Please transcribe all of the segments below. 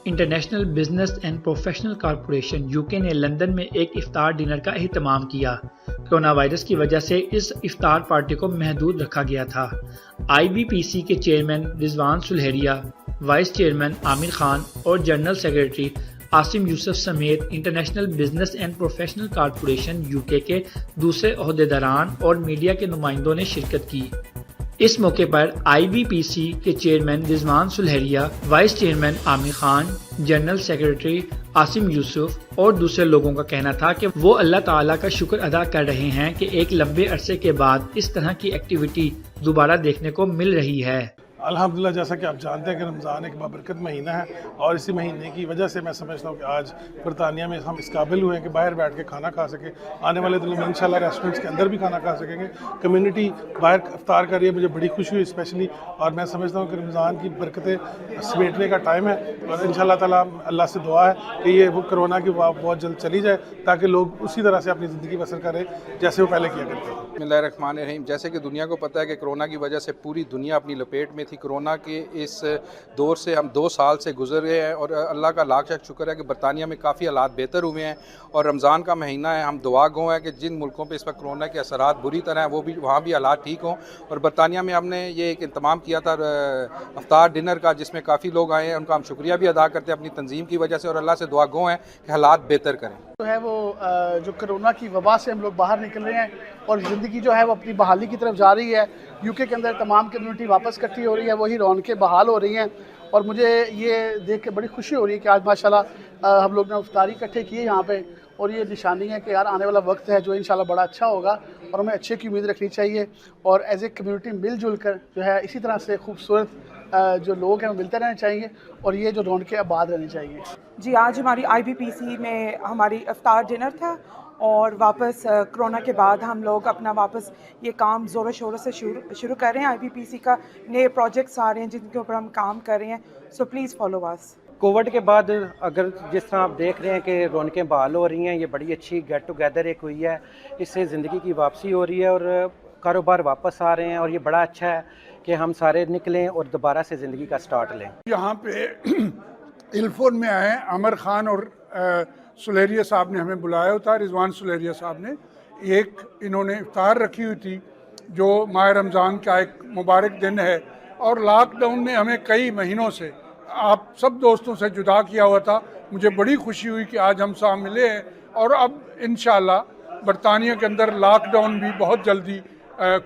International business and professional corporation UK نے London میں ایک افطار ڈنر کا اہتمام کیا۔ کرونا وائرس کی وجہ سے اس افطار پارٹی کو محدود رکھا گیا تھا۔ IBPC کے چیئرمین رضوان سلہریہ، وائس چیئرمین عامر خان اور جنرل سیکرٹری عاصم یوسف سمیت international business and professional corporation UK کے دوسرے عہدیداران اور میڈیا کے نمائندوں نے شرکت کی۔ اس موقع پر IBPC کے چیئرمین رضوان سلہریہ، vice chairman Aamir Khan, general secretary Asim یوسف اور دوسرے لوگوں کا کہنا تھا کہ وہ اللہ تعالیٰ کا شکر ادا کر رہے ہیں کہ ایک لمبے عرصے کے بعد اس طرح کی ایکٹیویٹی دوبارہ دیکھنے کو مل رہی ہے۔ الحمدللہ، جیسا کہ آپ جانتے ہیں کہ رمضان ایک بابرکت مہینہ ہے، اور اسی مہینے کی وجہ سے میں سمجھتا ہوں کہ آج برطانیہ میں ہم اس قابل ہوئے ہیں کہ باہر بیٹھ کے کھانا کھا سکیں۔ آنے والے دنوں میں انشاءاللہ ریسٹورنٹس کے اندر بھی کھانا کھا سکیں گے۔ کمیونٹی باہر افطار کر رہی ہے، مجھے بڑی خوشی ہوئی اسپیشلی، اور میں سمجھتا ہوں کہ رمضان کی برکتیں سمیٹنے کا ٹائم ہے، اور انشاءاللہ تعالیٰ اللہ سے دعا ہے کہ یہ وہ کرونا کی بہت جلد چلی جائے تاکہ لوگ اسی طرح سے اپنی زندگی بسر کریں جیسے وہ پہلے کیا کرتے تھے۔ بسم اللہ الرحمن الرحیم۔ جیسے کہ دنیا کو پتہ ہے کہ کرونا کی وجہ سے پوری دنیا اپنی لپیٹ میں تھی۔ کرونا کے اس دور سے ہم 2 سال سے گزر گئے ہیں، اور اللہ کا لاکھ شکر ہے کہ برطانیہ میں کافی حالات بہتر ہوئے ہیں، اور رمضان کا مہینہ ہے۔ ہم دعا گو ہیں کہ جن ملکوں پہ اس وقت کرونا کے اثرات بری طرح ہیں وہاں بھی حالات ٹھیک ہوں، اور برطانیہ میں ہم نے یہ ایک اہتمام کیا تھا افطار ڈنر کا، جس میں کافی لوگ آئے ہیں۔ ان کا ہم شکریہ بھی ادا کرتے ہیں اپنی تنظیم کی وجہ سے، اور اللہ سے دعا گو ہیں کہ حالات بہتر کریں۔ جو ہے وہ جو کرونا کی وبا سے ہم لوگ باہر نکل رہے ہیں، اور زندگی جو ہے وہ اپنی بحالی کی طرف جا رہی ہے۔ UK کے اندر تمام کمیونٹی واپس اکٹھی ہو رہی ہے، وہی رونقیں بحال ہو رہی ہیں، اور مجھے یہ دیکھ کے بڑی خوشی ہو رہی ہے کہ آج ماشاءاللہ ہم لوگ نے افطاری اکٹھے کیے یہاں پہ، اور یہ نشانی ہے کہ یار آنے والا وقت ہے جو انشاءاللہ بڑا اچھا ہوگا، اور ہمیں اچھے کی امید رکھنی چاہیے، اور ایز اے کمیونٹی مل جل کر جو ہے اسی طرح سے خوبصورت جو لوگ ہیں وہ ملتے رہنے چاہیے، اور یہ جو رونقیں آباد رہنی چاہیے۔ جی، آج ہماری IBPC میں ہماری افطار ڈنر تھا، اور واپس کرونا کے بعد ہم لوگ اپنا واپس یہ کام زور و شور سے شروع کر رہے ہیں۔ IBPC کا نئے پروجیکٹس آ رہے ہیں جن کے اوپر ہم کام کر رہے ہیں، سو پلیز فالو اس۔ کووڈ کے بعد اگر جس طرح آپ دیکھ رہے ہیں کہ رونقیں بحال ہو رہی ہیں، یہ بڑی اچھی گیٹ ٹوگیدر ایک ہوئی ہے، اس سے زندگی کی واپسی ہو رہی ہے اور کاروبار واپس آ رہے ہیں، اور یہ بڑا اچھا ہے کہ ہم سارے نکلیں اور دوبارہ سے زندگی کا سٹارٹ لیں۔ یہاں پہ الفون میں آئے ہیں، عامر خان اور سلہریہ صاحب نے ہمیں بلایا ہوتا، رضوان سلہریہ صاحب نے ایک انہوں نے افطار رکھی ہوئی تھی جو ماہ رمضان کا ایک مبارک دن ہے، اور لاک ڈاؤن نے ہمیں کئی مہینوں سے آپ سب دوستوں سے جدا کیا ہوا تھا۔ مجھے بڑی خوشی ہوئی کہ آج ہم ساتھ ملے ہیں، اور اب انشاءاللہ برطانیہ کے اندر لاک ڈاؤن بھی بہت جلدی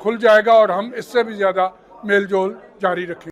کھل جائے گا، اور ہم اس سے بھی زیادہ میل جول جاری رکھیں گے۔